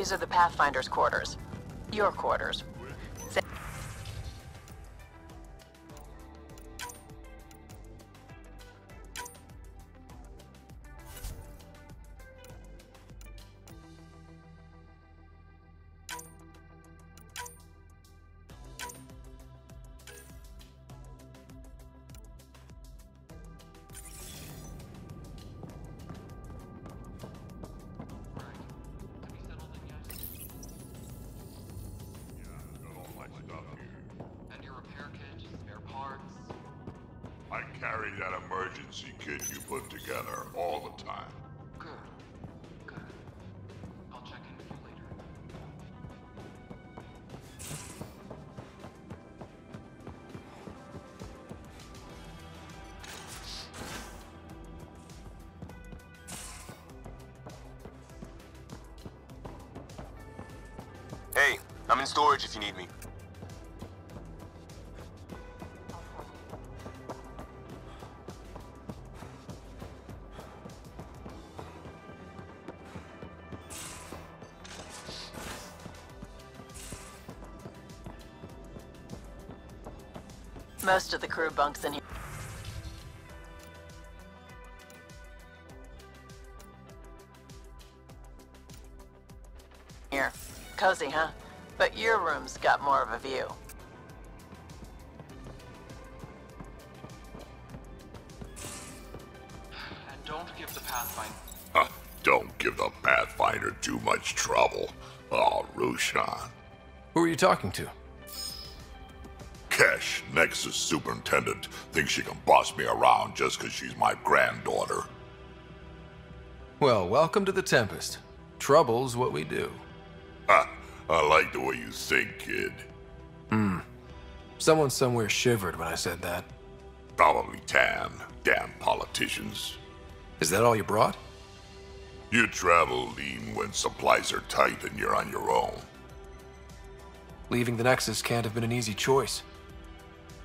These are the Pathfinder's quarters. Your quarters. I carry that emergency kit you put together all the time. Good. Good. I'll check in with you later. Hey, I'm in storage if you need me. Most of the crew bunks in here. Cozy, huh? But your room's got more of a view. And don't give the Pathfinder... Don't give the Pathfinder too much trouble. Oh, Rushan. Who are you talking to? Kesh, Nexus Superintendent, thinks she can boss me around just because she's my granddaughter. Well, welcome to the Tempest. Trouble's what we do. Ha! I like the way you think, kid. Someone somewhere shivered when I said that. Probably Tan. Damn politicians. Is that all you brought? You travel lean when supplies are tight and you're on your own. Leaving the Nexus can't have been an easy choice.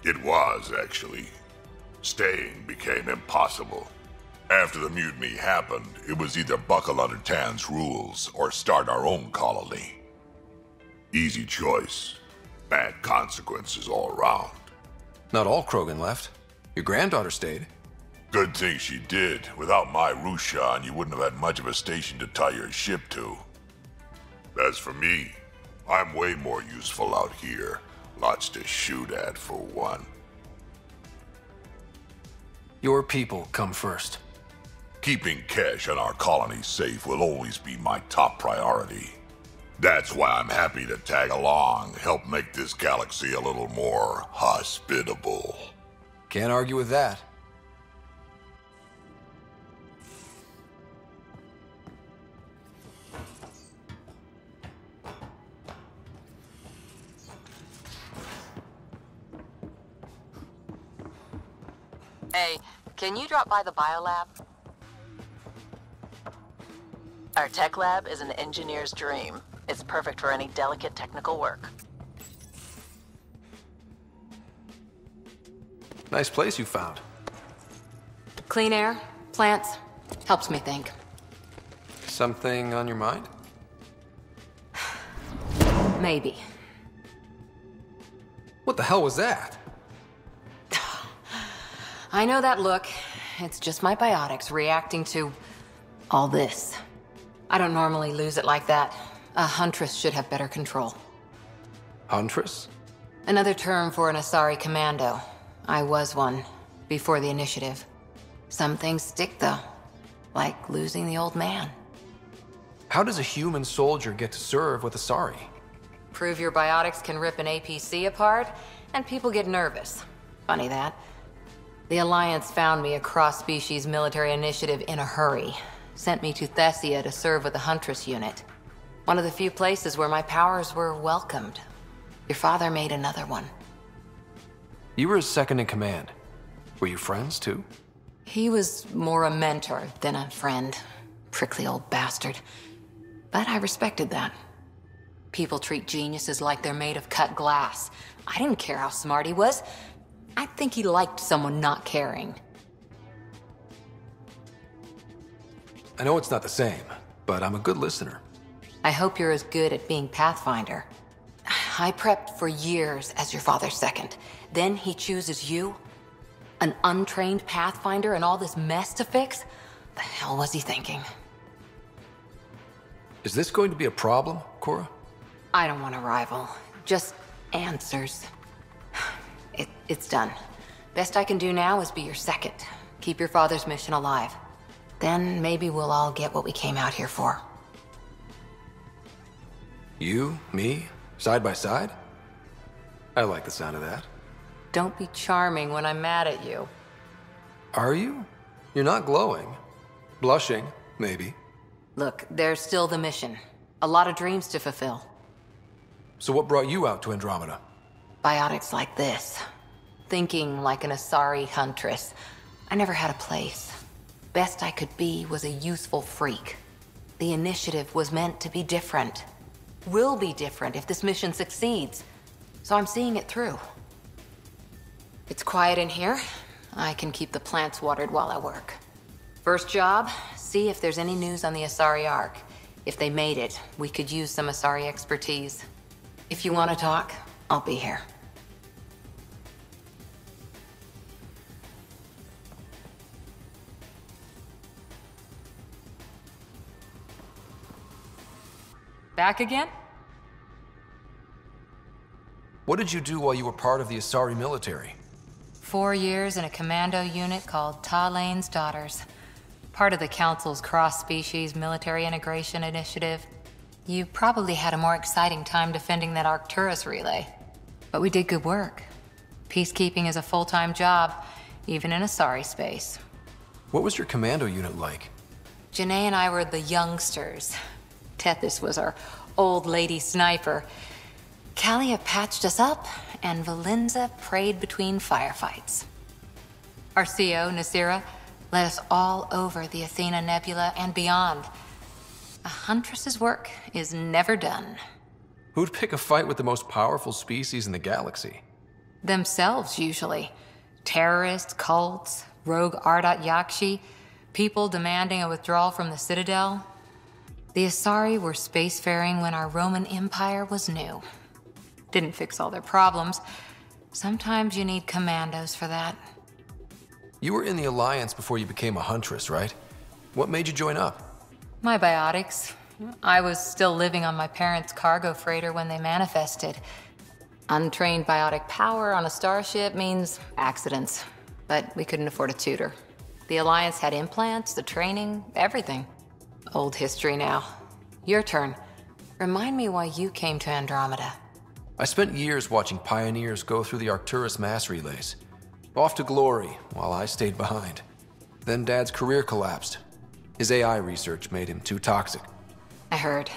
It was, actually. Staying became impossible. After the mutiny happened, it was either buckle under Tan's rules or start our own colony. Easy choice. Bad consequences all around. Not all Krogan left. Your granddaughter stayed. Good thing she did. Without my Rushan, you wouldn't have had much of a station to tie your ship to. As for me, I'm way more useful out here. Lots to shoot at, for one. Your people come first. Keeping Kesh and our colony safe will always be my top priority. That's why I'm happy to tag along, help make this galaxy a little more hospitable. Can't argue with that. Hey, can you drop by the biolab? Our tech lab is an engineer's dream. It's perfect for any delicate technical work. Nice place you found. Clean air, plants, helps me think. Something on your mind? Maybe. What the hell was that? I know that look. It's just my biotics reacting to all this. I don't normally lose it like that. A huntress should have better control. Huntress? Another term for an Asari commando. I was one, before the initiative. Some things stick, though. Like losing the old man. How does a human soldier get to serve with Asari? Prove your biotics can rip an APC apart, and people get nervous. Funny that. The Alliance found me a cross-species military initiative in a hurry. Sent me to Thessia to serve with the Huntress unit. One of the few places where my powers were welcomed. Your father made another one. You were his second in command. Were you friends, too? He was more a mentor than a friend. Prickly old bastard. But I respected that. People treat geniuses like they're made of cut glass. I didn't care how smart he was. I think he liked someone not caring. I know it's not the same, but I'm a good listener. I hope you're as good at being Pathfinder. I prepped for years as your father's second. Then he chooses you? An untrained Pathfinder and all this mess to fix? The hell was he thinking? Is this going to be a problem, Cora? I don't want a rival. Just answers. It's done. Best I can do now is be your second. Keep your father's mission alive. Then maybe we'll all get what we came out here for. You, me, side by side? I like the sound of that. Don't be charming when I'm mad at you. Are you? You're not glowing. Blushing, maybe. Look, there's still the mission. A lot of dreams to fulfill. So what brought you out to Andromeda? Biotics like this. Thinking like an Asari huntress. I never had a place. Best I could be was a useful freak. The initiative was meant to be different. Will be different if this mission succeeds. So I'm seeing it through. It's quiet in here. I can keep the plants watered while I work. First job, see if there's any news on the Asari Ark. If they made it, we could use some Asari expertise. If you want to talk, I'll be here. Back again? What did you do while you were part of the Asari military? 4 years in a commando unit called Talane's Daughters. Part of the Council's cross-species military integration initiative. You probably had a more exciting time defending that Arcturus relay. But we did good work. Peacekeeping is a full-time job, even in Asari space. What was your commando unit like? Janae and I were the youngsters. Tethys was our old lady sniper. Kalia patched us up, and Valenza prayed between firefights. Our CO, Nasira, led us all over the Athena Nebula and beyond. A huntress's work is never done. Who'd pick a fight with the most powerful species in the galaxy? Themselves, usually. Terrorists, cults, rogue Ardat Yakshi, people demanding a withdrawal from the Citadel. The Asari were spacefaring when our Roman Empire was new. Didn't fix all their problems. Sometimes you need commandos for that. You were in the Alliance before you became a huntress, right? What made you join up? My biotics. I was still living on my parents' cargo freighter when they manifested. Untrained biotic power on a starship means accidents. But we couldn't afford a tutor. The Alliance had implants, the training, everything. Old history now. Your turn. Remind me why you came to Andromeda. I spent years watching pioneers go through the Arcturus mass relays. Off to glory, while I stayed behind. Then Dad's career collapsed. His AI research made him too toxic. I heard.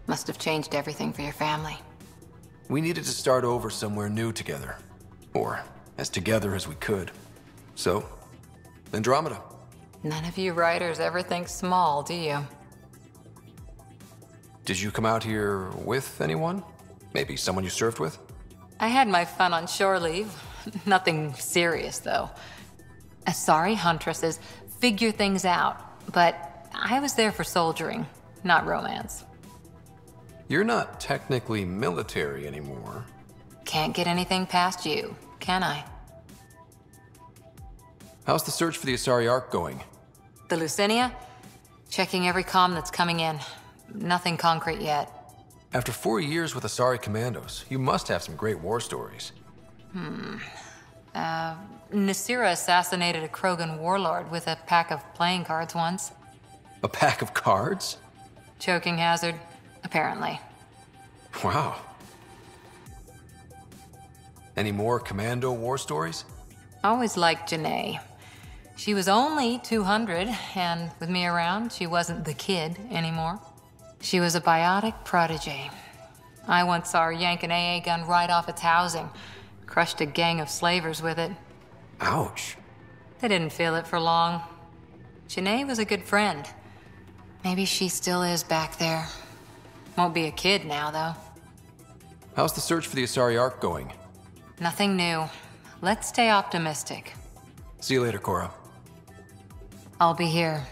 Must have changed everything for your family. We needed to start over somewhere new together. Or as together as we could. So, Andromeda. None of you writers ever think small, do you? Did you come out here with anyone? Maybe someone you served with? I had my fun on shore leave. Nothing serious, though. Asari huntresses figure things out, but I was there for soldiering, not romance. You're not technically military anymore. Can't get anything past you, can I? How's the search for the Asari Ark going? The Lucinia? Checking every comm that's coming in. Nothing concrete yet. After 4 years with Asari commandos, you must have some great war stories. Nasira assassinated a Krogan warlord with a pack of playing cards once. A pack of cards? Choking hazard, apparently. Wow. Any more commando war stories? Always liked Janae. She was only 200, and with me around, she wasn't the kid anymore. She was a biotic protege. I once saw her yank an AA gun right off its housing. Crushed a gang of slavers with it. Ouch. They didn't feel it for long. Janae was a good friend. Maybe she still is back there. Won't be a kid now, though. How's the search for the Asari Ark going? Nothing new. Let's stay optimistic. See you later, Cora. I'll be here.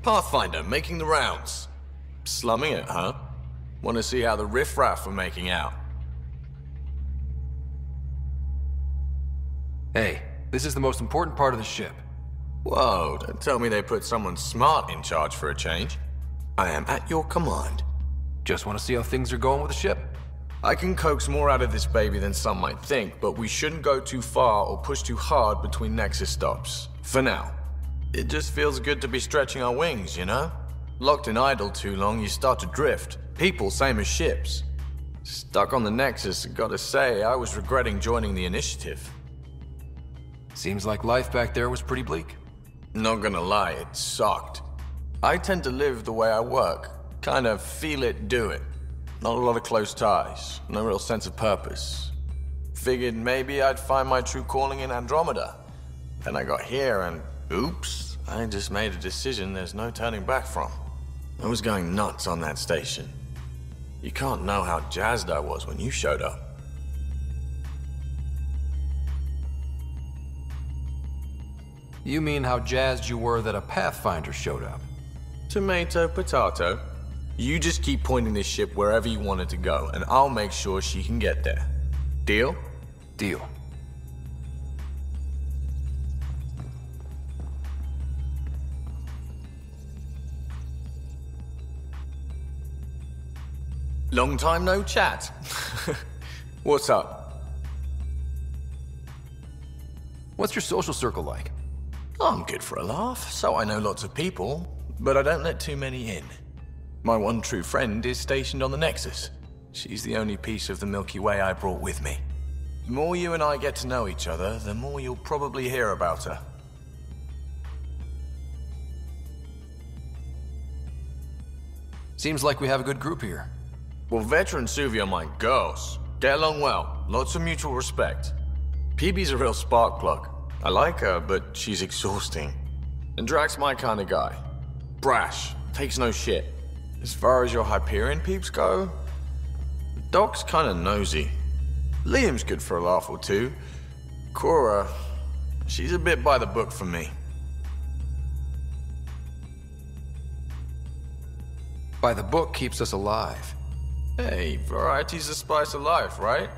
Pathfinder, making the rounds. Slumming it, huh? Want to see how the riffraff are making out? Hey, this is the most important part of the ship. Whoa, don't tell me they put someone smart in charge for a change. I am at your command. Just want to see how things are going with the ship. I can coax more out of this baby than some might think, but we shouldn't go too far or push too hard between Nexus stops. For now. It just feels good to be stretching our wings, you know? Locked in idle too long, you start to drift. People, same as ships. Stuck on the Nexus, gotta say, I was regretting joining the Initiative. Seems like life back there was pretty bleak. Not gonna lie, it sucked. I tend to live the way I work. Kind of feel it, do it. Not a lot of close ties, no real sense of purpose. Figured maybe I'd find my true calling in Andromeda. Then I got here and, oops, I just made a decision there's no turning back from. I was going nuts on that station. You can't know how jazzed I was when you showed up. You mean how jazzed you were that a Pathfinder showed up? Tomato, potato. You just keep pointing this ship wherever you want it to go, and I'll make sure she can get there. Deal? Deal. Long time no chat. What's up? What's your social circle like? I'm good for a laugh, so I know lots of people, but I don't let too many in. My one true friend is stationed on the Nexus. She's the only piece of the Milky Way I brought with me. The more you and I get to know each other, the more you'll probably hear about her. Seems like we have a good group here. Well, Vetra and Suvi are my girls. Get along well, lots of mutual respect. PB's a real spark plug. I like her, but she's exhausting. And Drax's my kind of guy. Brash, takes no shit. As far as your Hyperion peeps go, Doc's kinda nosy. Liam's good for a laugh or two. Cora, she's a bit by the book for me. By the book keeps us alive. Hey, variety's the spice of life, right?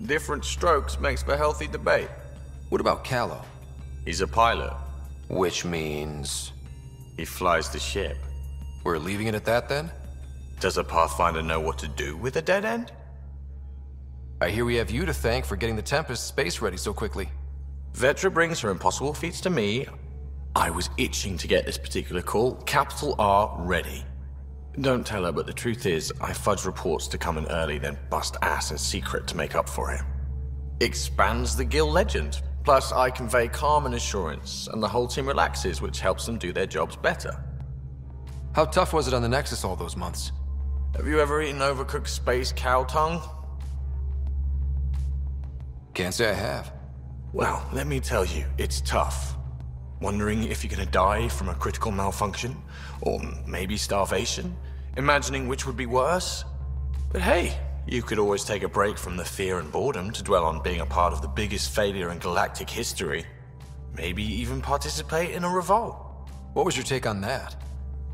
Different strokes makes for healthy debate. What about Callow? He's a pilot. Which means... He flies the ship. we're leaving it at that then? Does a Pathfinder know what to do with a dead end? I hear we have you to thank for getting the Tempest space ready so quickly. Vetra brings her impossible feats to me. I was itching to get this particular call. Capital R ready. Don't tell her, but the truth is, I fudge reports to come in early, then bust ass in secret to make up for it. Expands the guild legend. Plus, I convey calm and assurance, and the whole team relaxes, which helps them do their jobs better. How tough was it on the Nexus all those months? Have you ever eaten overcooked space cow tongue? Can't say I have. Well, let me tell you, it's tough. Wondering if you're gonna die from a critical malfunction, or maybe starvation, imagining which would be worse. But hey, you could always take a break from the fear and boredom to dwell on being a part of the biggest failure in galactic history. Maybe even participate in a revolt. What was your take on that?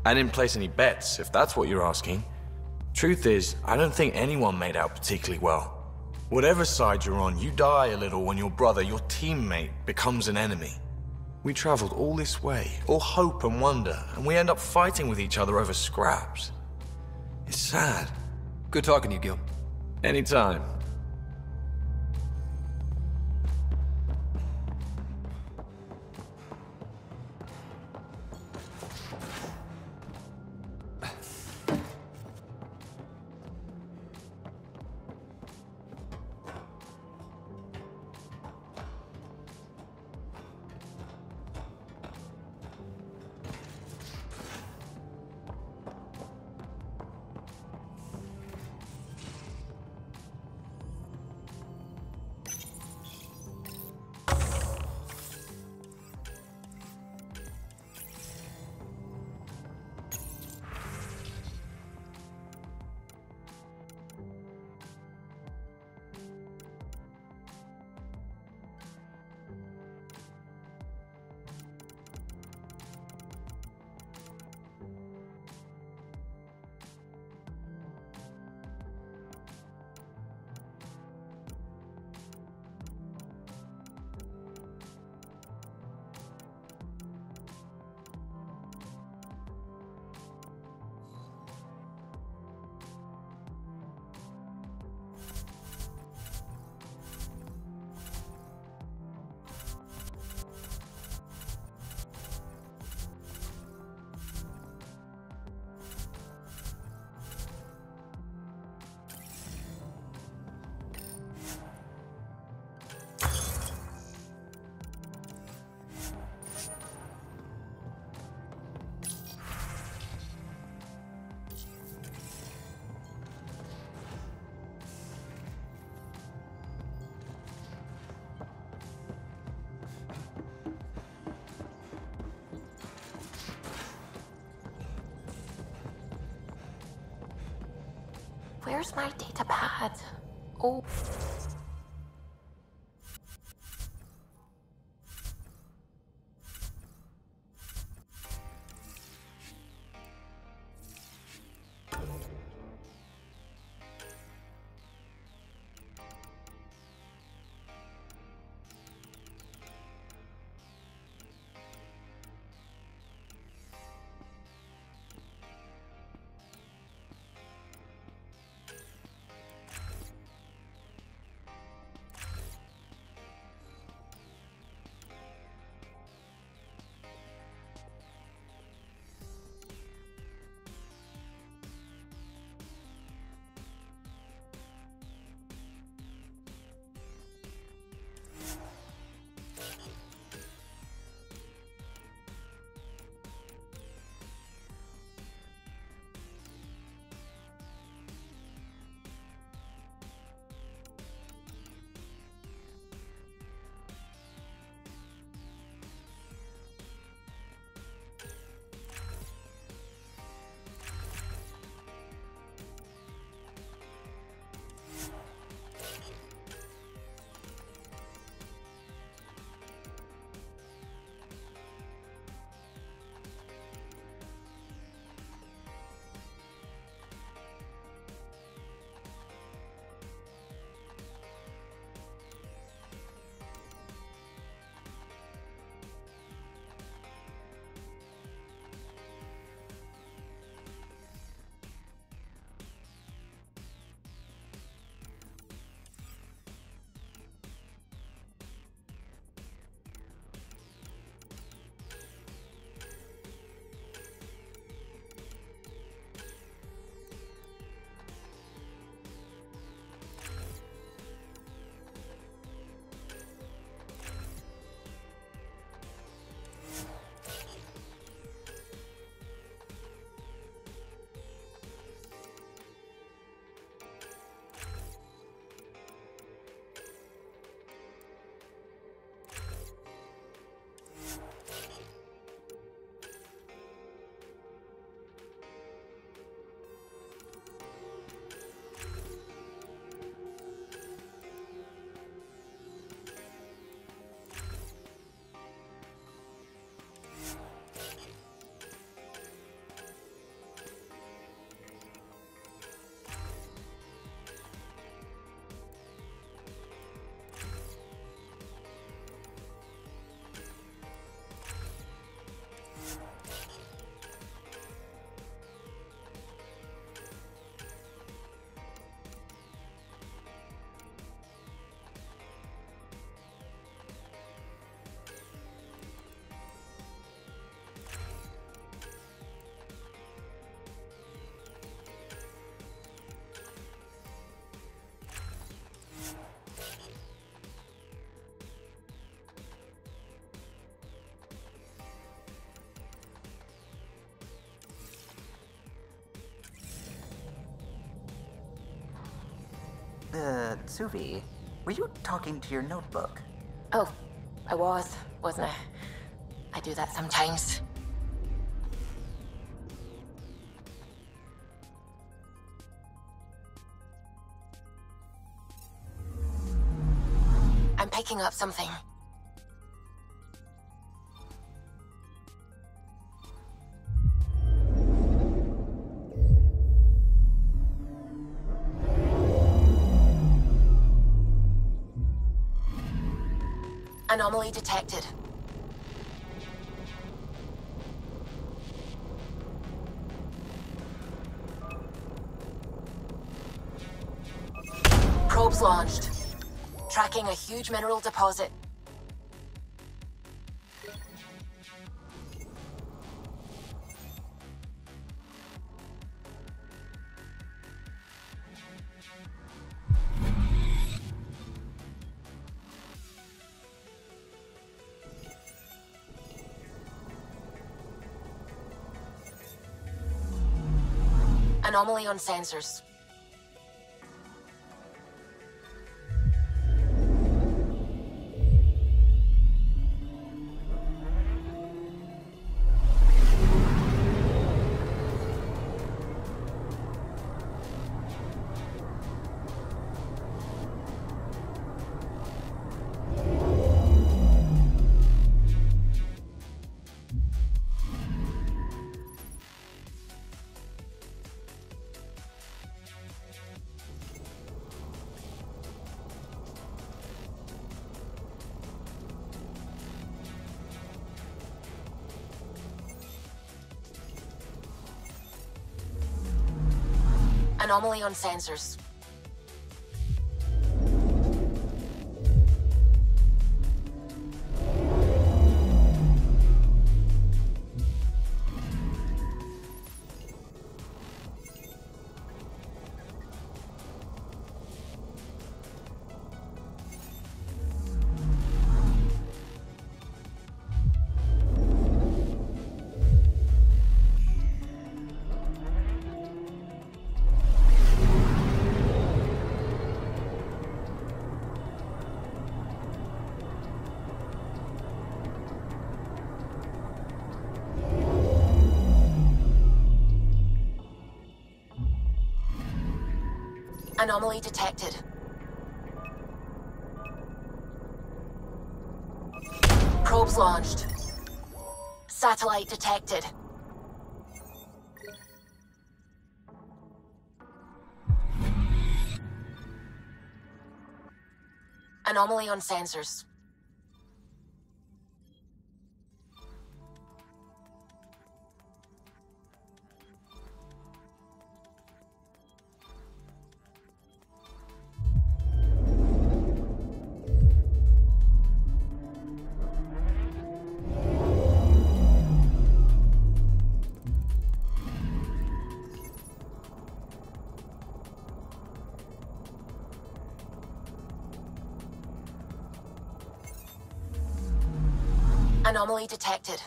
I didn't place any bets, if that's what you're asking. Truth is, I don't think anyone made out particularly well. Whatever side you're on, you die a little when your brother, your teammate, becomes an enemy. We traveled all this way, all hope and wonder, and we end up fighting with each other over scraps. It's sad. Good talking to you, Gil. Anytime. Where's my data pad? Oh. Suvi, were you talking to your notebook? Oh, wasn't I? I do that sometimes. I'm picking up something. Anomaly detected. Probes launched. Tracking a huge mineral deposit. Anomaly on sensors. Anomaly on sensors. Anomaly detected. Probes launched. Satellite detected. Anomaly on sensors. Anomaly detected.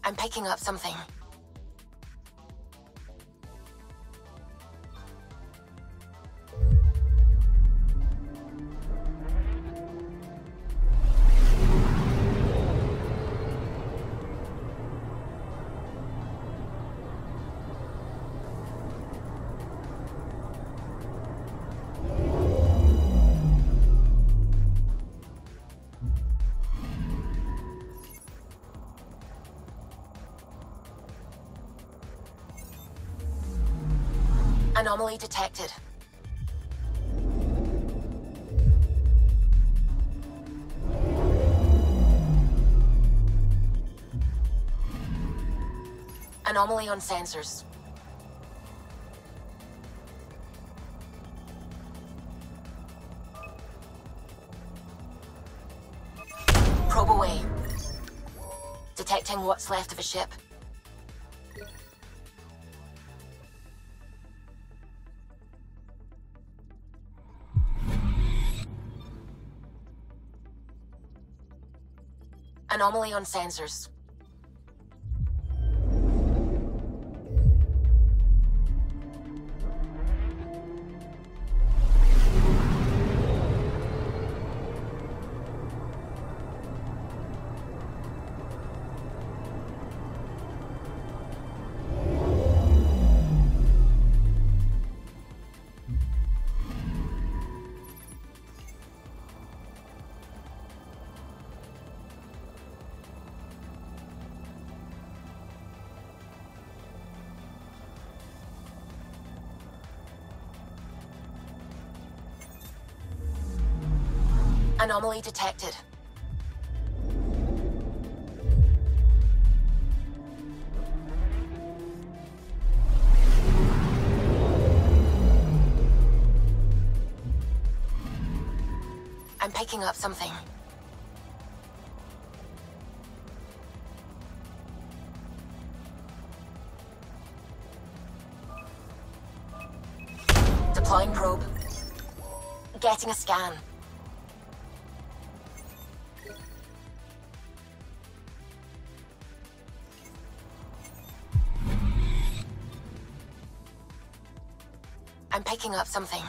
I'm picking up something. Anomaly detected. Anomaly on sensors. Probe away. Detecting what's left of a ship. Anomaly on sensors. Anomaly detected. I'm picking up something. Deploying probe. Getting a scan. I'm picking up something.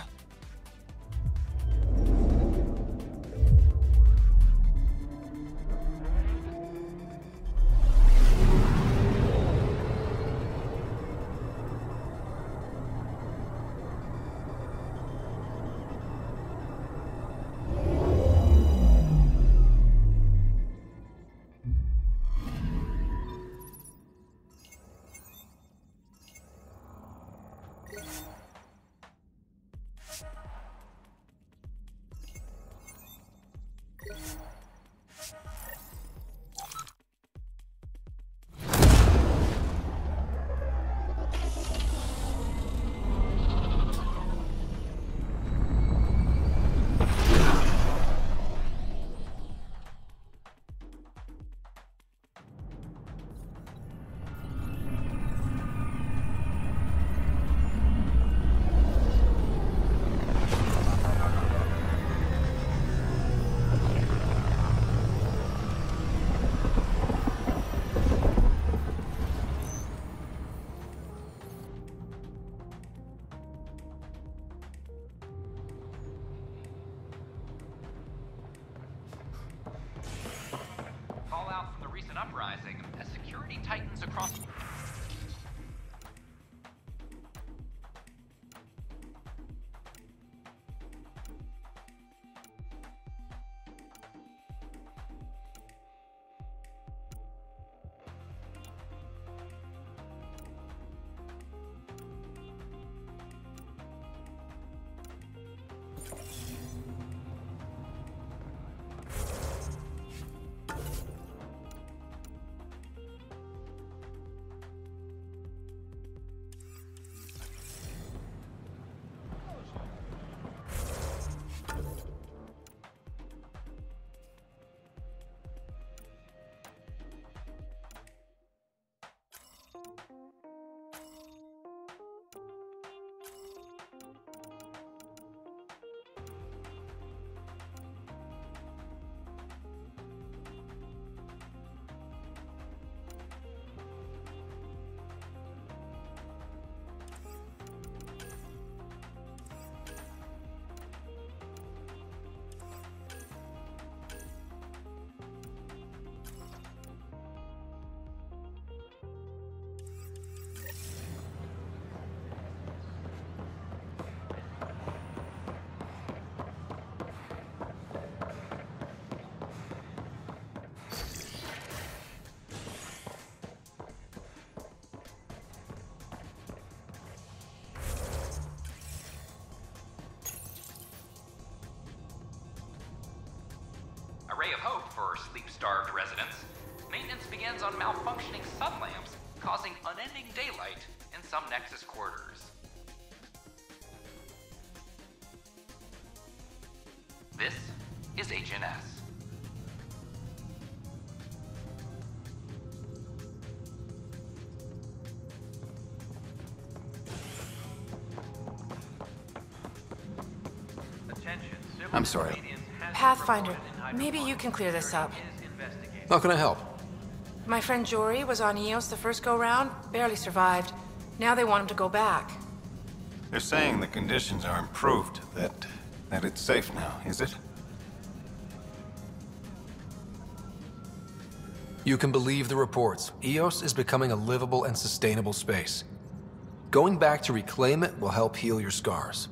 Fallout from the recent uprising as security tightens across. A ray of hope for sleep-starved residents. Maintenance begins on malfunctioning sun lamps, causing unending daylight in some Nexus quarters. This is HNS. I'm sorry. Pathfinder, maybe you can clear this up. How can I help? My friend Jory was on Eos the first go-round, barely survived. Now they want him to go back. They're saying the conditions are improved, that it's safe now, is it? You can believe the reports. Eos is becoming a livable and sustainable space. Going back to reclaim it will help heal your scars.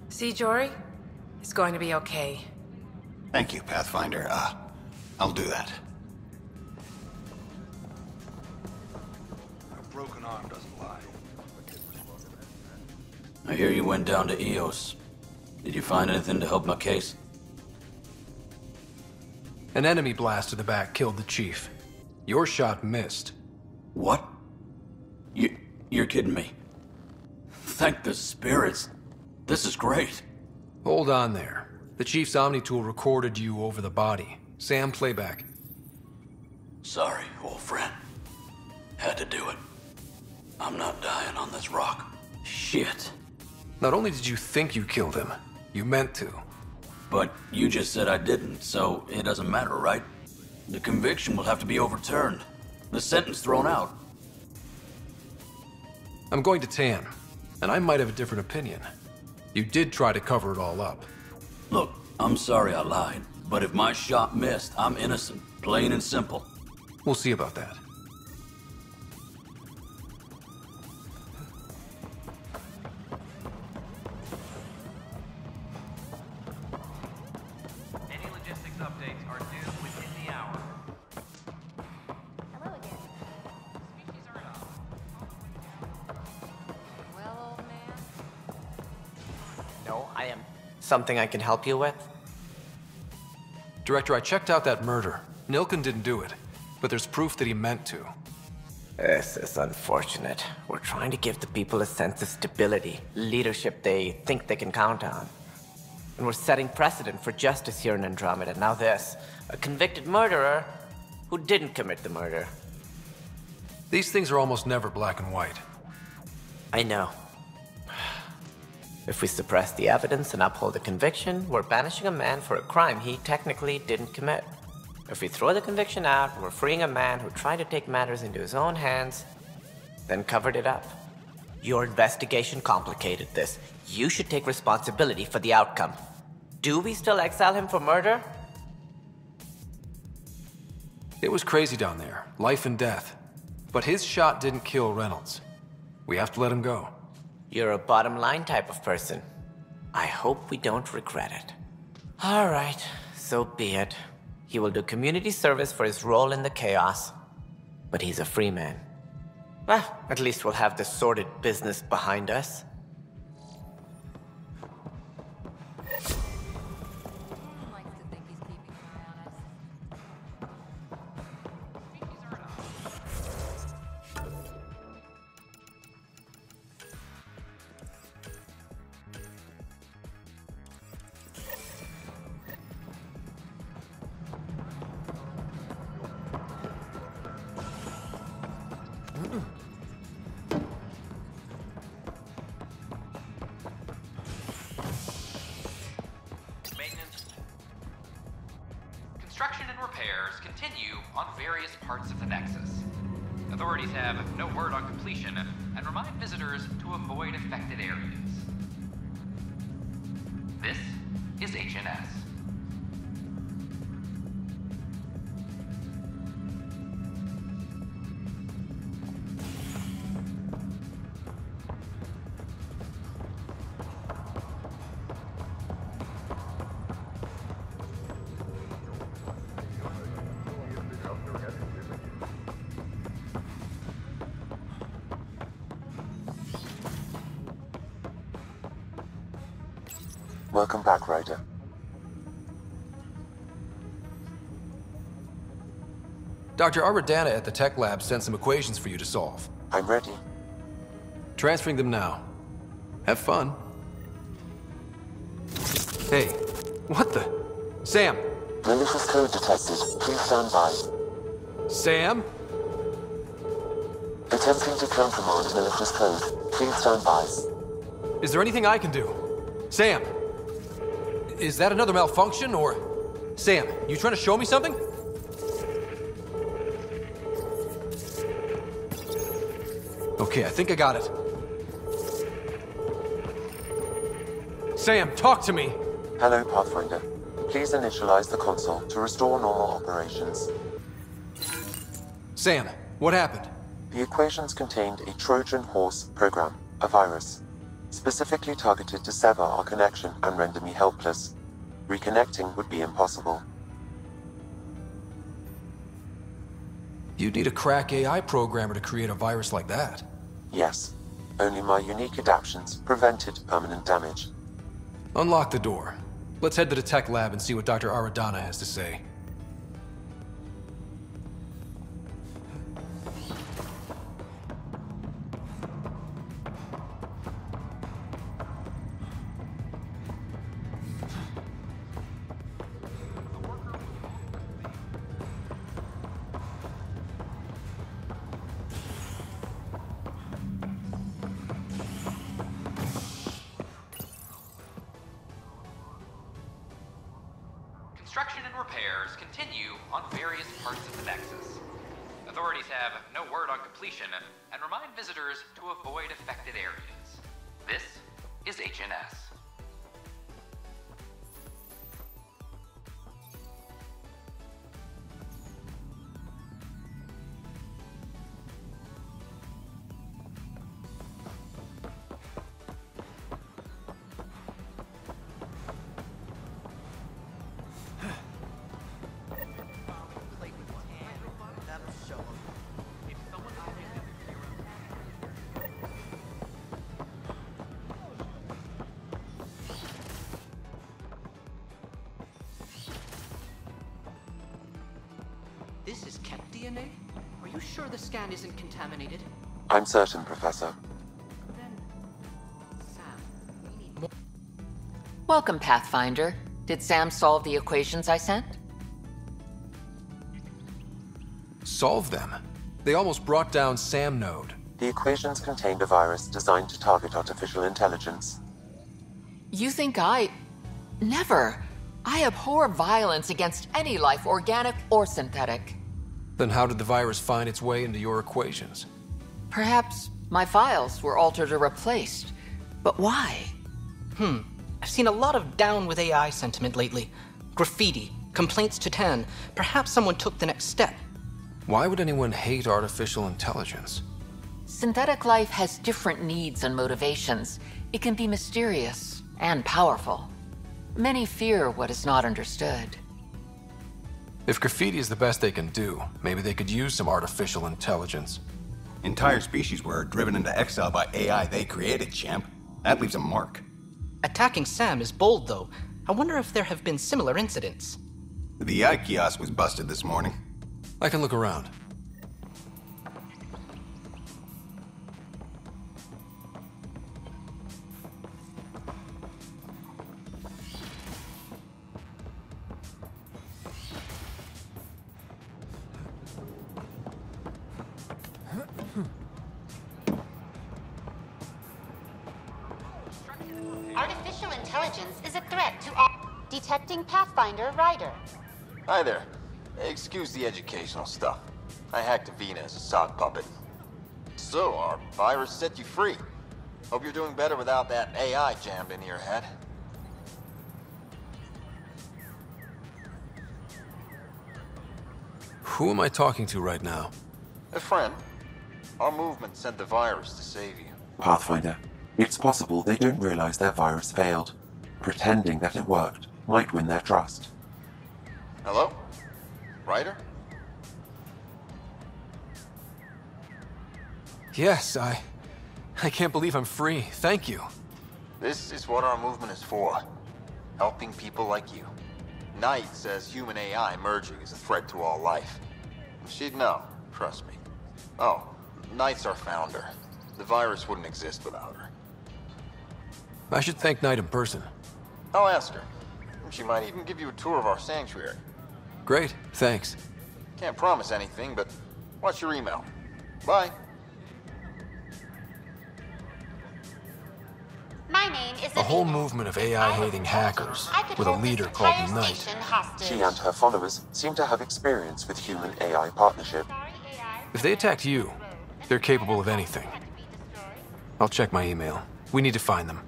See, Jory? It's going to be okay. Thank you, Pathfinder. I'll do that. A broken arm doesn't lie. I hear you went down to Eos. Did you find anything to help my case? An enemy blast to the back killed the chief. Your shot missed. What? You're kidding me. Thank the spirits. This is great. Hold on there. The chief's Omni tool recorded you over the body. Sam, playback. Sorry, old friend. Had to do it. I'm not dying on this rock. Shit. Not only did you think you killed him, you meant to. But you just said I didn't, so it doesn't matter, right? The conviction will have to be overturned. The sentence thrown out. I'm going to Tan, and I might have a different opinion. You did try to cover it all up. Look, I'm sorry I lied, but if my shot missed, I'm innocent. Plain and simple. We'll see about that. Any logistics updates are due within the hour. Hello again. Species are enough. Well, old man, Something I can help you with? Director, I checked out that murder. Nilken didn't do it, but there's proof that he meant to. This is unfortunate. We're trying to give the people a sense of stability, leadership they think they can count on. And we're setting precedent for justice here in Andromeda. Now this, a convicted murderer who didn't commit the murder. These things are almost never black and white. I know. If we suppress the evidence and uphold the conviction, we're banishing a man for a crime he technically didn't commit. If we throw the conviction out, we're freeing a man who tried to take matters into his own hands, then covered it up. Your investigation complicated this. You should take responsibility for the outcome. Do we still exile him for murder? It was crazy down there, life and death. But his shot didn't kill Reynolds. We have to let him go. You're a bottom line type of person. I hope we don't regret it. All right, so be it. He will do community service for his role in the chaos. But he's a free man. Well, at least we'll have the sordid business behind us. Construction and repairs continue on various parts of the Nexus. Authorities have no word on completion and remind visitors to avoid affected areas. This is HNS. Welcome back, Ryder. Dr. Aradana at the tech lab sent some equations for you to solve. I'm ready. Transferring them now. Have fun. Hey, what the? Sam! Malicious code detected. Please stand by. Sam? Attempting to countermand malicious code. Please stand by. Is there anything I can do? Sam! Is that another malfunction, or... Sam, you trying to show me something? Okay, I think I got it. Sam, talk to me! Hello, Pathfinder. Please initialize the console to restore normal operations. Sam, what happened? The equations contained a Trojan horse program, a virus, specifically targeted to sever our connection and render me helpless. Reconnecting would be impossible. You'd need a crack AI programmer to create a virus like that. Yes. Only my unique adaptions prevented permanent damage. Unlock the door. Let's head to the tech lab and see what Dr. Aradana has to say. Construction and repairs continue on various parts of the Nexus. Authorities have no word on completion and remind visitors to avoid affected areas. This is HNS. This is kept DNA? Are you sure the scan isn't contaminated? I'm certain, Professor. Then, Sam, we need more. Welcome, Pathfinder. Did Sam solve the equations I sent? Solve them? They almost brought down Sam Node. The equations contained a virus designed to target artificial intelligence. You think Never. I abhor violence against any life, organic or synthetic. Then how did the virus find its way into your equations? Perhaps my files were altered or replaced. But why? I've seen a lot of down with AI sentiment lately. Graffiti, complaints to 10. Perhaps someone took the next step. Why would anyone hate artificial intelligence? Synthetic life has different needs and motivations. It can be mysterious and powerful. Many fear what is not understood. If graffiti is the best they can do, maybe they could use some artificial intelligence. Entire species were driven into exile by AI they created, champ. That leaves a mark. Attacking Sam is bold, though. I wonder if there have been similar incidents. The AI kiosk was busted this morning. I can look around. Artificial intelligence is a threat to all. Detecting Pathfinder Rider. Hi there. Excuse the educational stuff. I hacked Avina as a sock puppet. So, our virus set you free. Hope you're doing better without that AI jammed into your head. Who am I talking to right now? A friend. Our movement sent the virus to save you. Pathfinder, it's possible they don't realize their virus failed. Pretending that it worked might win their trust. Hello? Ryder? Yes, I can't believe I'm free. Thank you. This is what our movement is for. Helping people like you. Knight says human AI merging is a threat to all life. She'd know, trust me. Oh, Knight's our founder. The virus wouldn't exist without her. I should thank Knight in person. I'll ask her. She might even give you a tour of our sanctuary. Great, thanks. Can't promise anything, but watch your email. Bye. My name is A whole movement of AI-hating hackers, with a leader called Knight. She and her followers seem to have experience with human-AI partnership. If they attacked you, they're capable of anything. I'll check my email. We need to find them.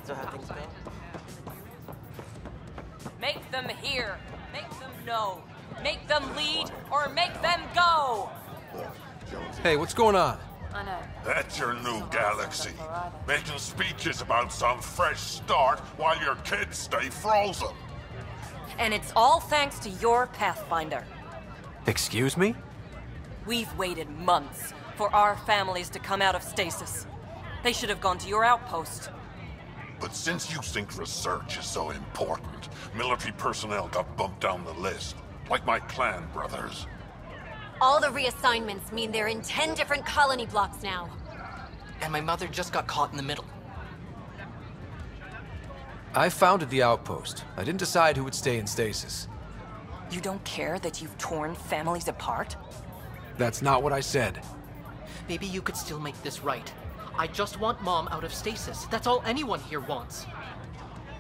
So how things go? Make them hear. Make them know. Make them lead or make them go. Hey, what's going on? I know. That's your new galaxy. Making speeches about some fresh start while your kids stay frozen. And it's all thanks to your Pathfinder. Excuse me? We've waited months for our families to come out of stasis. They should have gone to your outpost. But since you think research is so important, military personnel got bumped down the list, like my clan brothers. All the reassignments mean they're in 10 different colony blocks now. And my mother just got caught in the middle. I founded the outpost. I didn't decide who would stay in stasis. You don't care that you've torn families apart? That's not what I said. Maybe you could still make this right. I just want Mom out of stasis. That's all anyone here wants.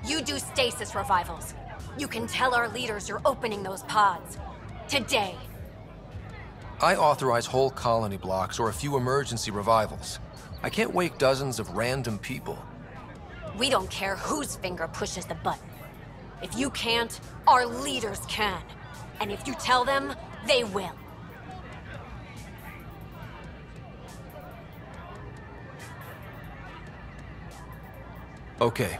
You do stasis revivals. You can tell our leaders you're opening those pods. Today. I authorize whole colony blocks or a few emergency revivals. I can't wake dozens of random people. We don't care whose finger pushes the button. If you can't, our leaders can. And if you tell them, they will. Okay.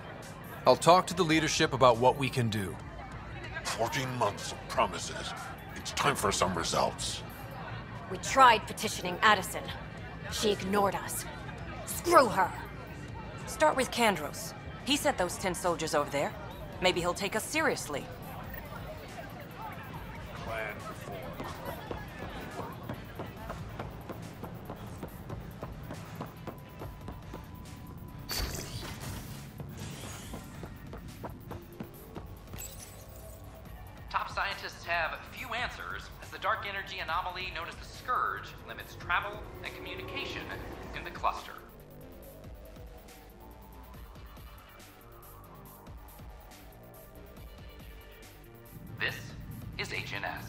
I'll talk to the leadership about what we can do. 14 months of promises. It's time for some results. We tried petitioning Addison. She ignored us. Screw her! Start with Kandros. He sent those 10 soldiers over there. Maybe he'll take us seriously. Plan for 4. Top scientists have few answers, as the dark energy anomaly known as the Scourge limits travel and communication in the cluster. This is HNS.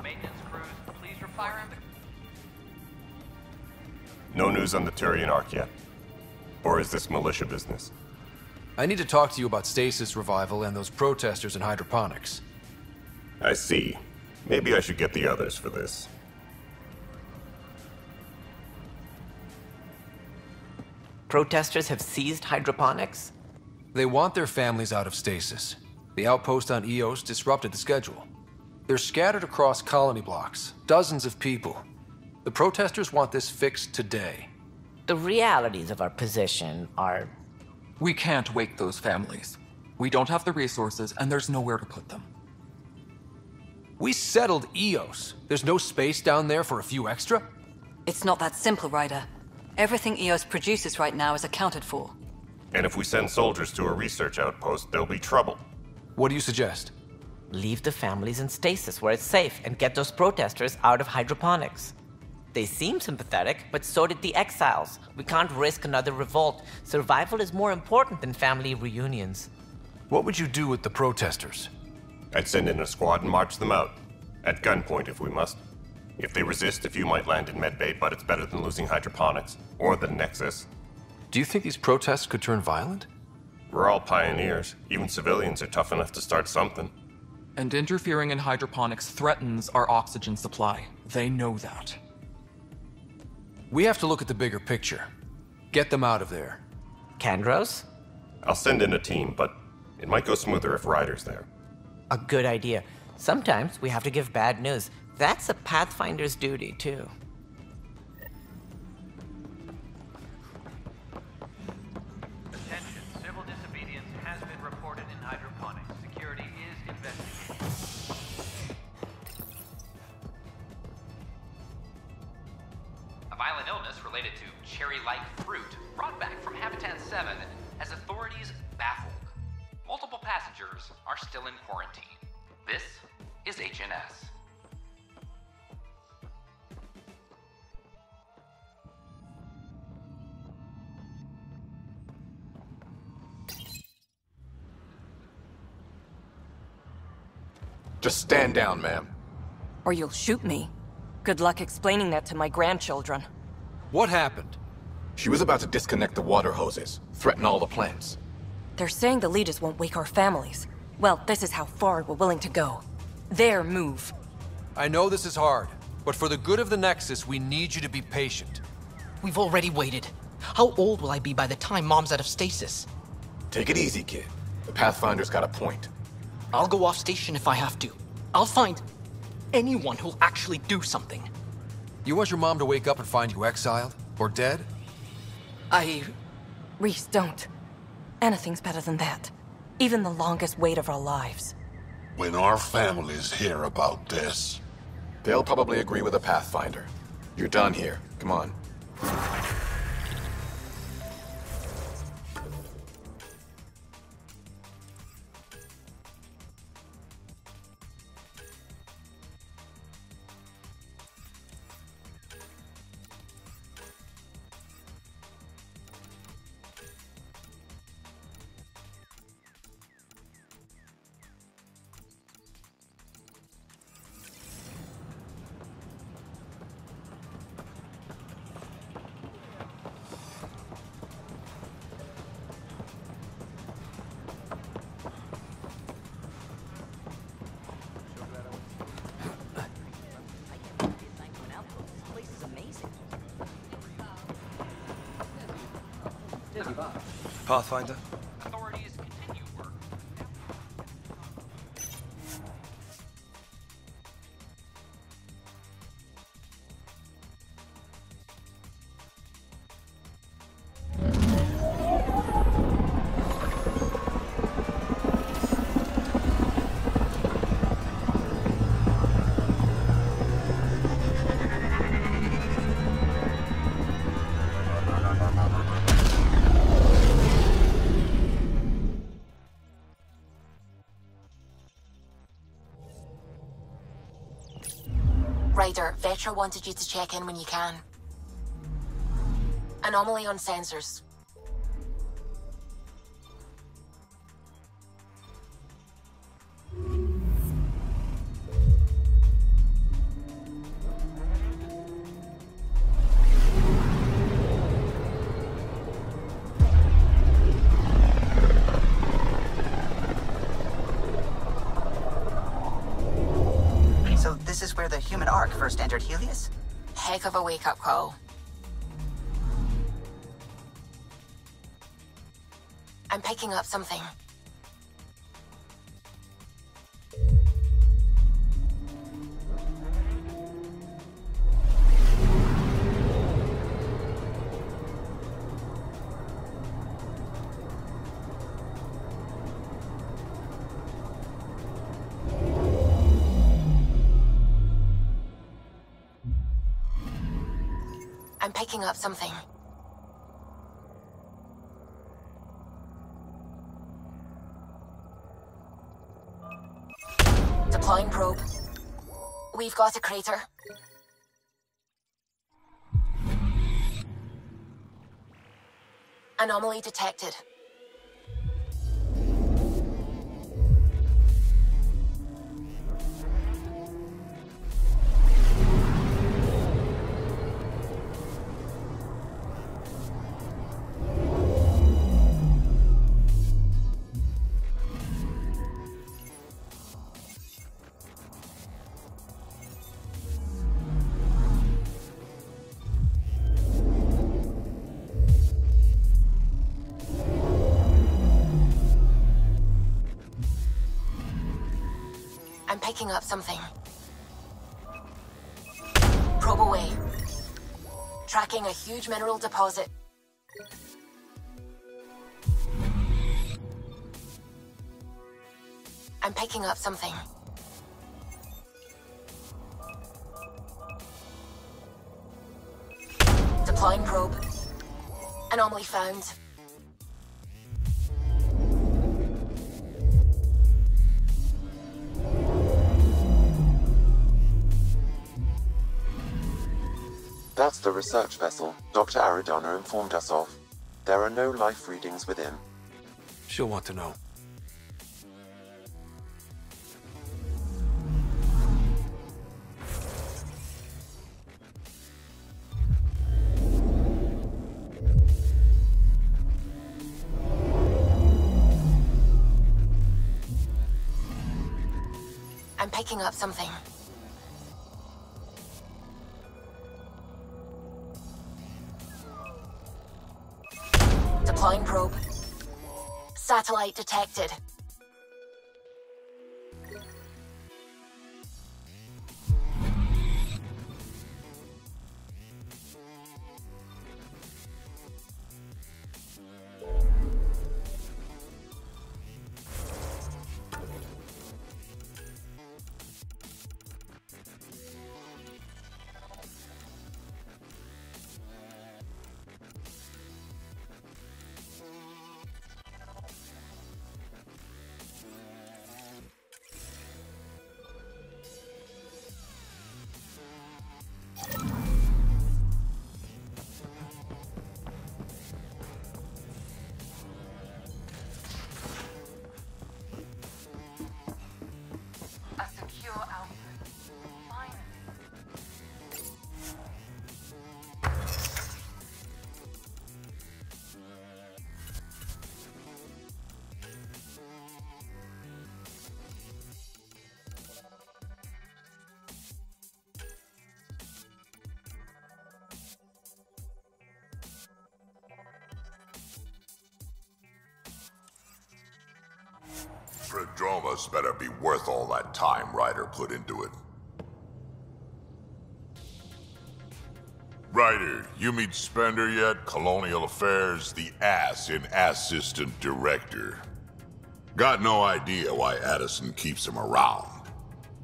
Maintenance crews, please report. No news on the Turian Ark yet? Or is this militia business? I need to talk to you about stasis revival and those protesters in hydroponics. I see. Maybe I should get the others for this. Protesters have seized hydroponics? They want their families out of stasis. The outpost on Eos disrupted the schedule. They're scattered across colony blocks, dozens of people. The protesters want this fixed today. The realities of our position are... We can't wake those families. We don't have the resources, and there's nowhere to put them. We settled Eos. There's no space down there for a few extra? It's not that simple, Ryder. Everything Eos produces right now is accounted for. And if we send soldiers to a research outpost, there'll be trouble. What do you suggest? Leave the families in stasis where it's safe and get those protesters out of hydroponics. They seem sympathetic, but so did the exiles. We can't risk another revolt. Survival is more important than family reunions. What would you do with the protesters? I'd send in a squad and march them out. At gunpoint if we must. If they resist, a few might land in medbay, but it's better than losing hydroponics. Or the Nexus. Do you think these protests could turn violent? We're all pioneers. Even civilians are tough enough to start something. And interfering in hydroponics threatens our oxygen supply. They know that. We have to look at the bigger picture. Get them out of there. Kandros? I'll send in a team, but it might go smoother if Ryder's there. A good idea. Sometimes we have to give bad news. That's a Pathfinder's duty, too. Attention, civil disobedience has been reported in hydroponics. Security is investigating. A violent illness related to cherry-like fruit brought back from Habitat 7 as authorities baffled. Multiple passengers are still in quarantine. This is HNS. Just stand down, ma'am. Or you'll shoot me. Good luck explaining that to my grandchildren. What happened? She was about to disconnect the water hoses, threaten all the plants. They're saying the leaders won't wake our families. Well, this is how far we're willing to go. Their move. I know this is hard, but for the good of the Nexus, we need you to be patient. We've already waited. How old will I be by the time Mom's out of stasis? Take it easy, kid. The Pathfinder's got a point. I'll go off station if I have to. I'll find anyone who'll actually do something. You want your mom to wake up and find you exiled? Or dead? Reese, don't. Anything's better than that. Even the longest wait of our lives. When our families hear about this... They'll probably agree with the Pathfinder. You're done here. Come on. Pathfinder? Authorities continue work. Ryder, Vetra wanted you to check in when you can. Anomaly on sensors. So this is where the human Ark first entered Helios? Heck of a wake-up call. I'm picking up something. I'm picking up something. Deploying probe. We've got a crater. Anomaly detected. I'm picking up something. Probe away. Tracking a huge mineral deposit. I'm picking up something. Deploying probe. Anomaly found. That's the research vessel Dr. Aridana informed us of. There are no life readings within. She'll want to know. I'm picking up something. Deploying probe. Satellite detected. Andromeda's better be worth all that time Ryder put into it. Ryder, you meet Spender yet? Colonial Affairs, the ass in Assistant Director. Got no idea why Addison keeps him around.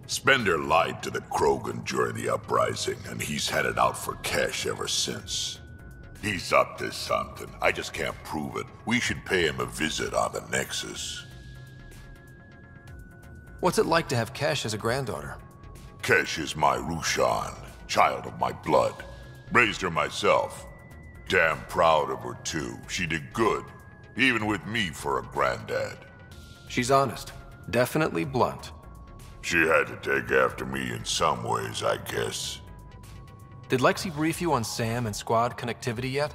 Spender lied to the Krogan during the uprising, and he's headed out for cash ever since. He's up to something. I just can't prove it. We should pay him a visit on the Nexus. What's it like to have Kesh as a granddaughter? Kesh is my Rushan, child of my blood. Raised her myself. Damn proud of her too. She did good, even with me for a granddad. She's honest. Definitely blunt. She had to take after me in some ways, I guess. Did Lexi brief you on Sam and squad connectivity yet?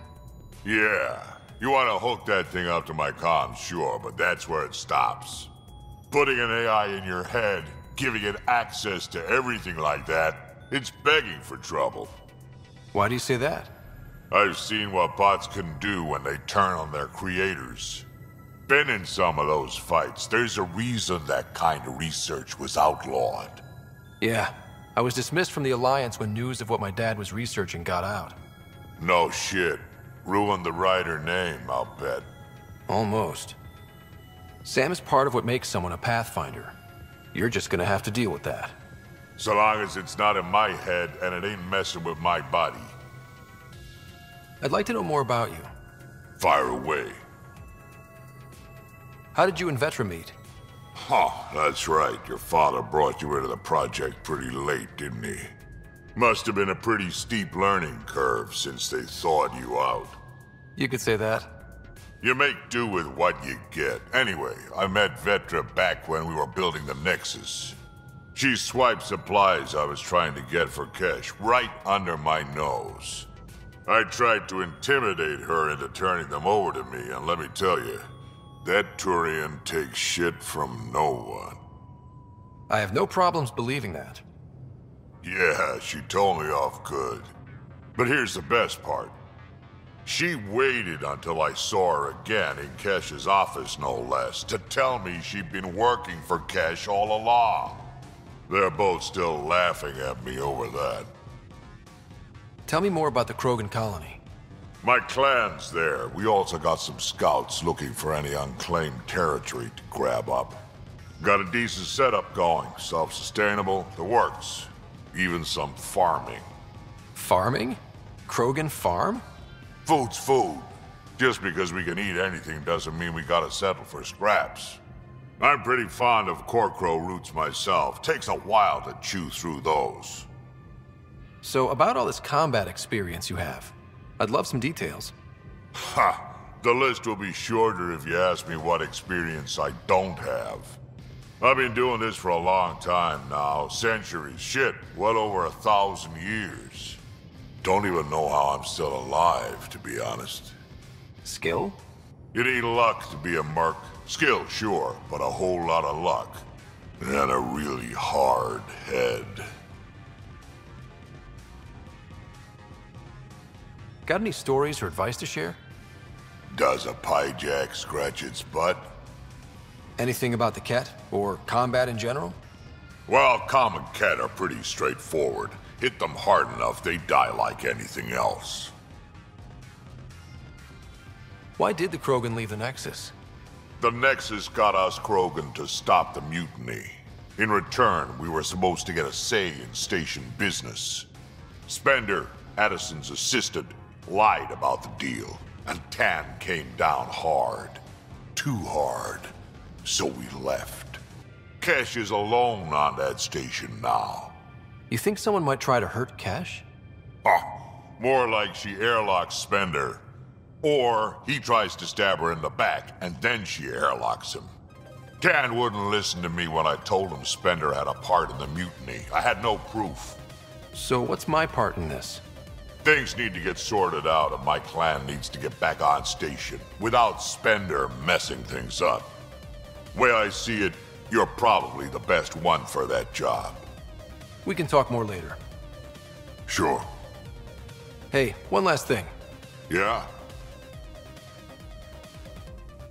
Yeah. You want to hook that thing up to my comms, sure, but that's where it stops. Putting an AI in your head, giving it access to everything like that, it's begging for trouble. Why do you say that? I've seen what bots can do when they turn on their creators. Been in some of those fights. There's a reason that kind of research was outlawed. Yeah. I was dismissed from the Alliance when news of what my dad was researching got out. No shit. Ruined the Ryder name, I'll bet. Almost. Sam is part of what makes someone a Pathfinder. You're just gonna have to deal with that. So long as it's not in my head and it ain't messing with my body. I'd like to know more about you. Fire away. How did you and Vetra meet? Huh, that's right. Your father brought you into the project pretty late, didn't he? Must have been a pretty steep learning curve since they thawed you out. You could say that. You make do with what you get. Anyway, I met Vetra back when we were building the Nexus. She swiped supplies I was trying to get for Kesh right under my nose. I tried to intimidate her into turning them over to me, and let me tell you, that Turian takes shit from no one. I have no problems believing that. Yeah, she told me off good. But here's the best part. She waited until I saw her again in Kesh's office, no less, to tell me she'd been working for Kesh all along. They're both still laughing at me over that. Tell me more about the Krogan colony. My clan's there. We also got some scouts looking for any unclaimed territory to grab up. Got a decent setup going. Self-sustainable, the works. Even some farming. Farming? Krogan farm? Food's food. Just because we can eat anything doesn't mean we gotta settle for scraps. I'm pretty fond of Corcrow roots myself. Takes a while to chew through those. So about all this combat experience you have, I'd love some details. Ha! The list will be shorter if you ask me what experience I don't have. I've been doing this for a long time now. Centuries. Shit, well over 1,000 years. Don't even know how I'm still alive, to be honest. Skill? You need luck to be a merc. Skill, sure, but a whole lot of luck. And a really hard head. Got any stories or advice to share? Does a pyjak scratch its butt? Anything about the Ket, or combat in general? Well, common Ket are pretty straightforward. Hit them hard enough, they die like anything else. Why did the Krogan leave the Nexus? The Nexus got us Krogan to stop the mutiny. In return, we were supposed to get a say in station business. Spender, Addison's assistant, lied about the deal, and Tan came down hard. Too hard. So we left. Kesh is alone on that station now. You think someone might try to hurt Kesh? More like she airlocks Spender. Or he tries to stab her in the back, and then she airlocks him. Tan wouldn't listen to me when I told him Spender had a part in the mutiny. I had no proof. So what's my part in this? Things need to get sorted out, and my clan needs to get back on station without Spender messing things up. Way I see it, you're probably the best one for that job. We can talk more later. Sure. Hey, one last thing. Yeah?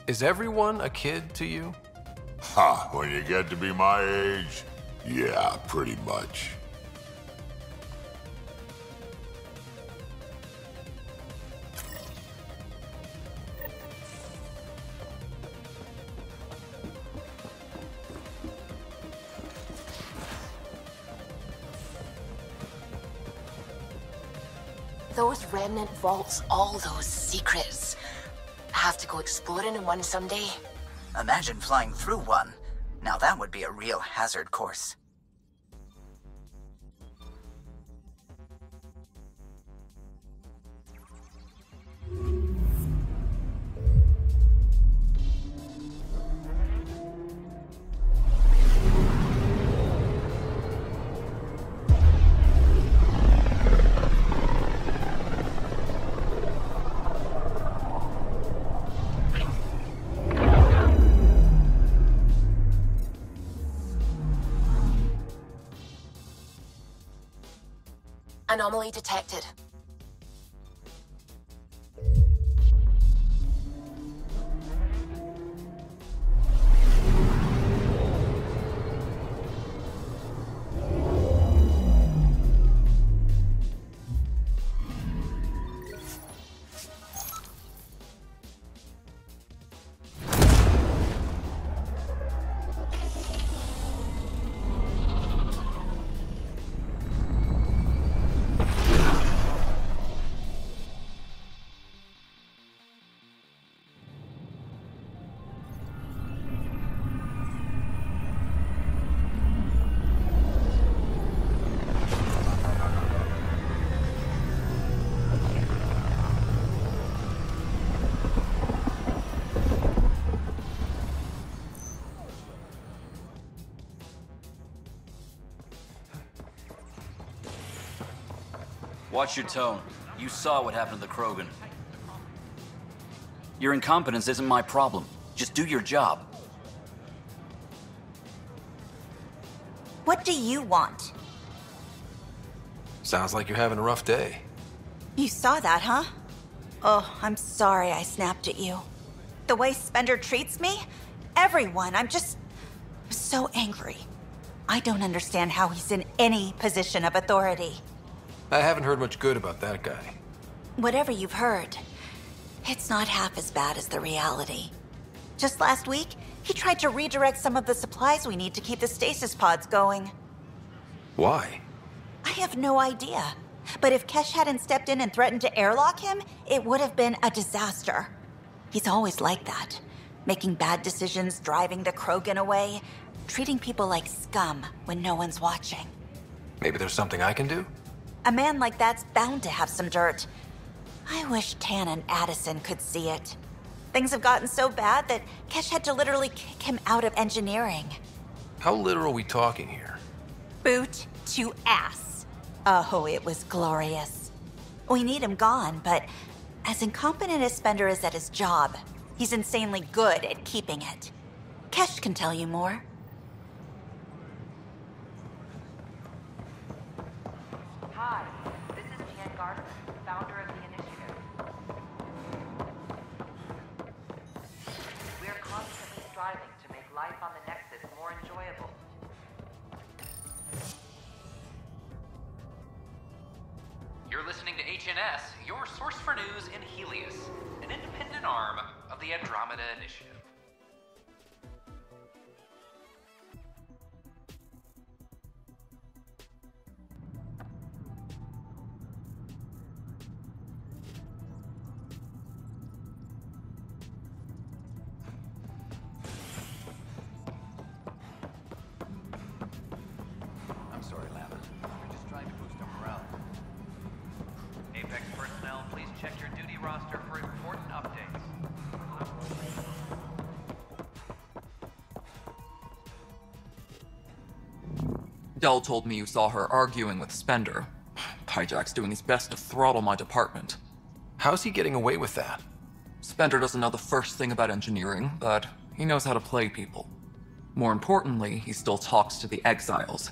Is everyone a kid to you? Ha, when you get to be my age, yeah, pretty much. Those remnant vaults, all those secrets. Have to go exploring in one someday. Imagine flying through one. Now that would be a real hazard course. Anomaly detected. Watch your tone. You saw what happened to the Krogan. Your incompetence isn't my problem. Just do your job. What do you want? Sounds like you're having a rough day. You saw that, huh? Oh, I'm sorry I snapped at you. The way Spender treats me? Everyone, I'm so angry. I don't understand how he's in any position of authority. I haven't heard much good about that guy. Whatever you've heard, it's not half as bad as the reality. Just last week, he tried to redirect some of the supplies we need to keep the stasis pods going. Why? I have no idea. But if Kesh hadn't stepped in and threatened to airlock him, it would have been a disaster. He's always like that. Making bad decisions, driving the Krogan away, treating people like scum when no one's watching. Maybe there's something I can do? A man like that's bound to have some dirt. I wish Tan and Addison could see it. Things have gotten so bad that Kesh had to literally kick him out of engineering. How literal are we talking here? Boot to ass. Oh, it was glorious. We need him gone, but as incompetent as Spender is at his job, he's insanely good at keeping it. Kesh can tell you more. Hi, this is Jan Gardner, founder of the initiative. We're constantly striving to make life on the Nexus more enjoyable. You're listening to HNS, your source for news in Helios, an independent arm of the Andromeda Initiative. I'm sorry, Lambda. We're just trying to boost our morale. Apex personnel, please check your duty roster for important updates. Dell told me you saw her arguing with Spender. Hijack's doing his best to throttle my department. How's he getting away with that? Spender doesn't know the first thing about engineering, but he knows how to play people. More importantly, he still talks to the exiles.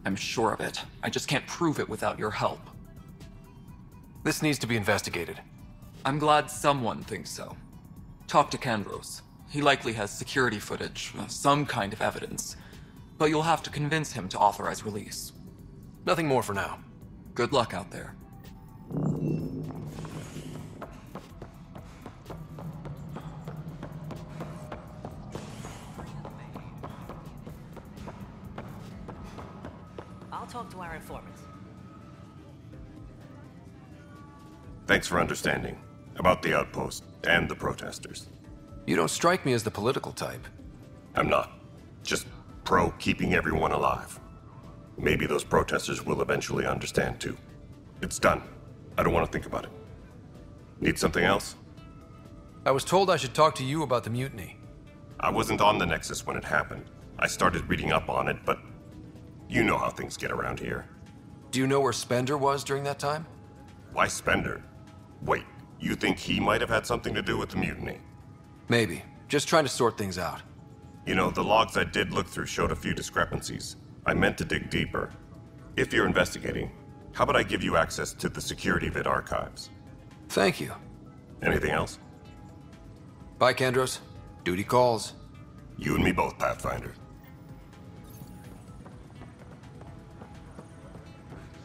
I'm sure of it. I just can't prove it without your help. This needs to be investigated. I'm glad someone thinks so. Talk to Kandros. He likely has security footage, some kind of evidence. But you'll have to convince him to authorize release. Nothing more for now. Good luck out there. I'll talk to our informants. Thanks for understanding. About the outpost and the protesters. You don't strike me as the political type. I'm not. Just pro keeping everyone alive. Maybe those protesters will eventually understand too. It's done. I don't want to think about it. Need something else? I was told I should talk to you about the mutiny. I wasn't on the Nexus when it happened. I started reading up on it, but you know how things get around here. Do you know where Spender was during that time? Why Spender? Wait, you think he might have had something to do with the mutiny? Maybe. Just trying to sort things out. You know, the logs I did look through showed a few discrepancies. I meant to dig deeper. If you're investigating, how about I give you access to the security vid archives? Thank you. Anything else? Bye, Kendros. Duty calls. You and me both, Pathfinder.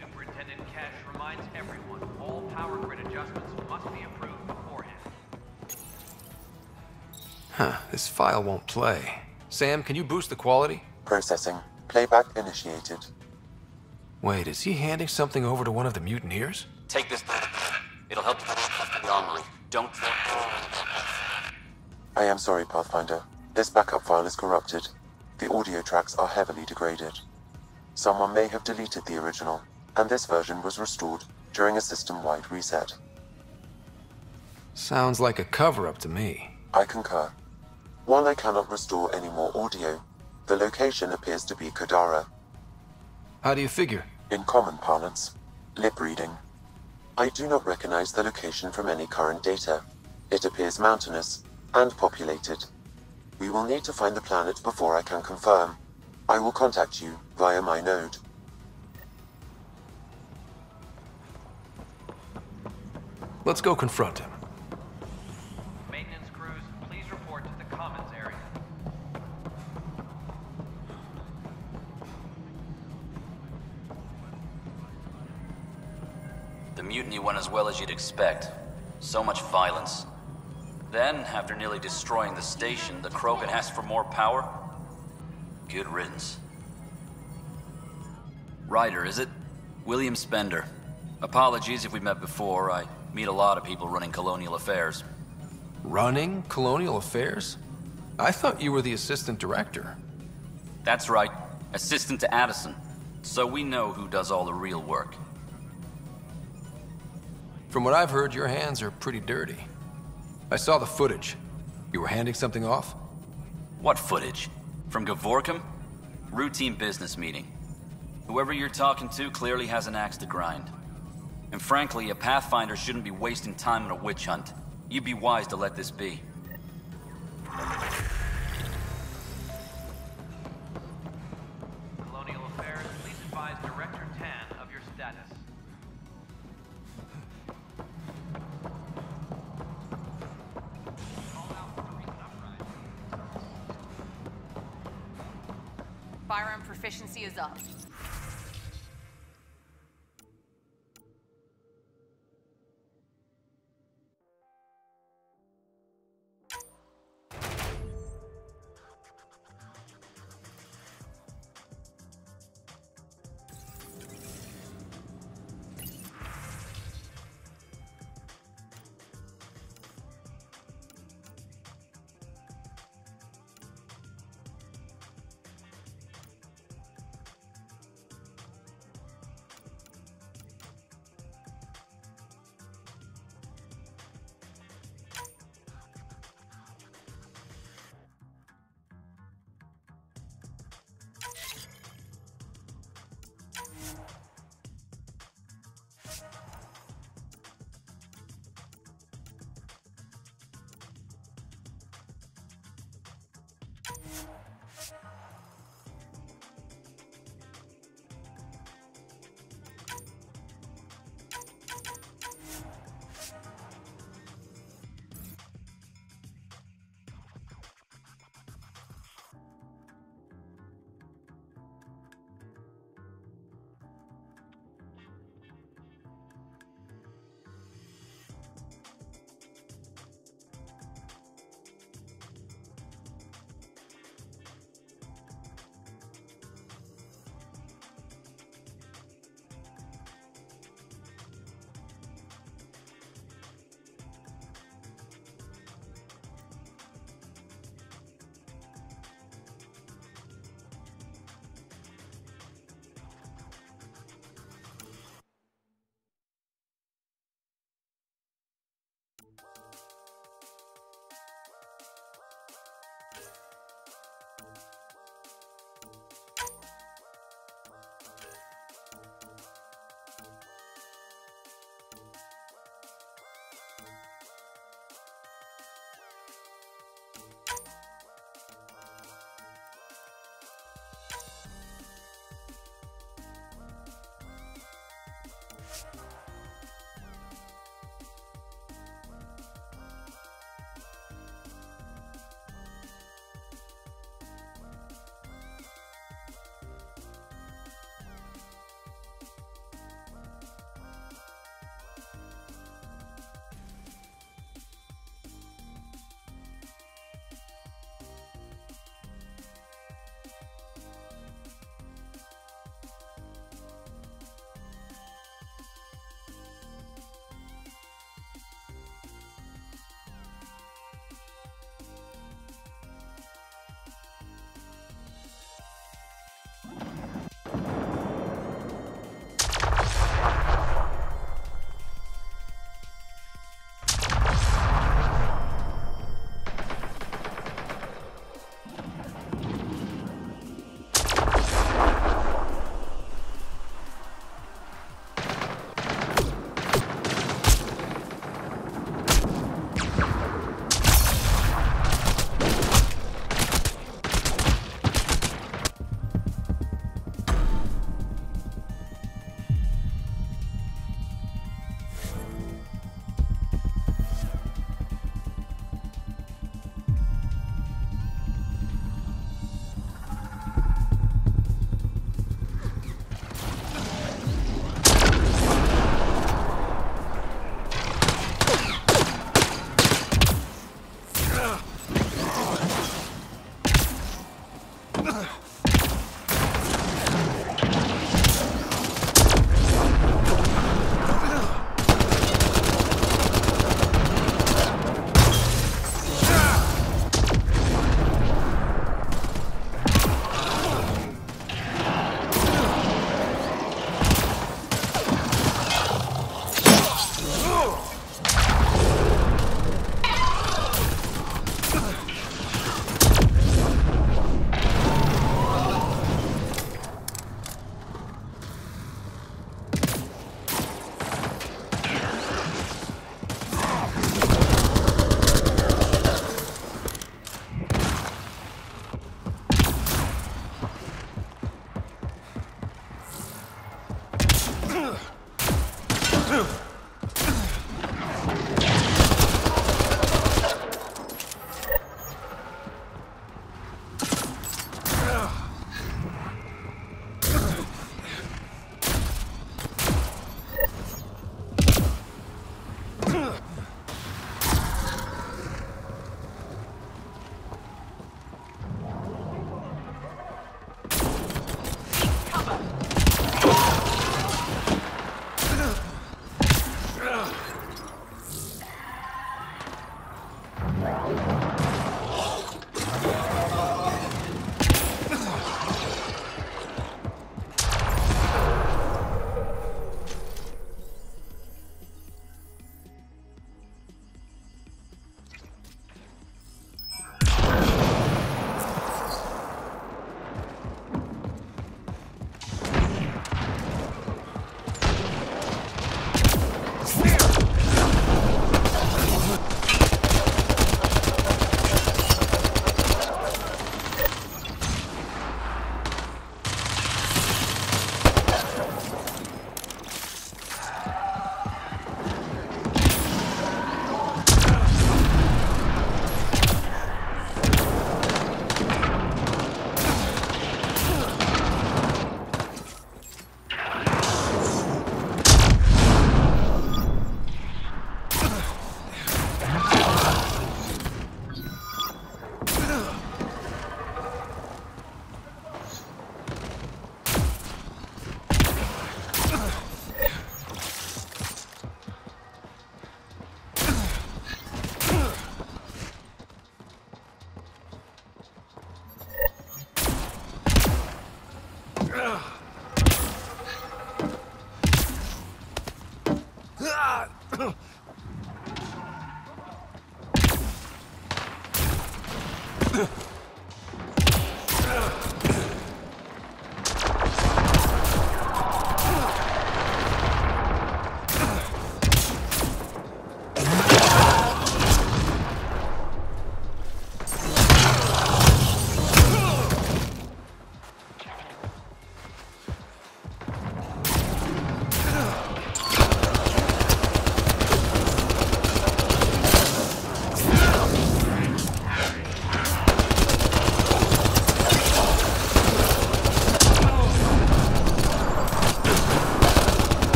Superintendent Cash reminds everyone all power grid adjustments must be approved beforehand. Huh, this file won't play. Sam, can you boost the quality? Processing. Playback initiated. Wait, is he handing something over to one of the mutineers? Take this. It'll help the armory. Don't. I am sorry, Pathfinder. This backup file is corrupted. The audio tracks are heavily degraded. Someone may have deleted the original, and this version was restored during a system-wide reset. Sounds like a cover-up to me. I concur. While I cannot restore any more audio, the location appears to be Kadara. How do you figure? In common parlance, lip reading. I do not recognize the location from any current data. It appears mountainous and populated. We will need to find the planet before I can confirm. I will contact you via my node. Let's go confront him. Maintenance crews, please report to the commons area. The mutiny went as well as you'd expect. So much violence. Then, after nearly destroying the station, the Krogan asked for more power? Good riddance. Ryder, is it? William Spender. Apologies if we met before. I meet a lot of people running colonial affairs. Running colonial affairs? I thought you were the assistant director. That's right. Assistant to Addison. So we know who does all the real work. From what I've heard, your hands are pretty dirty. I saw the footage. You were handing something off? What footage? From Gavorkum? Routine business meeting. Whoever you're talking to clearly has an axe to grind. And frankly, a Pathfinder shouldn't be wasting time on a witch hunt. You'd be wise to let this be. Colonial Affairs, please advise Director Tan of your status. Firearm proficiency is up.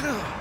Ugh.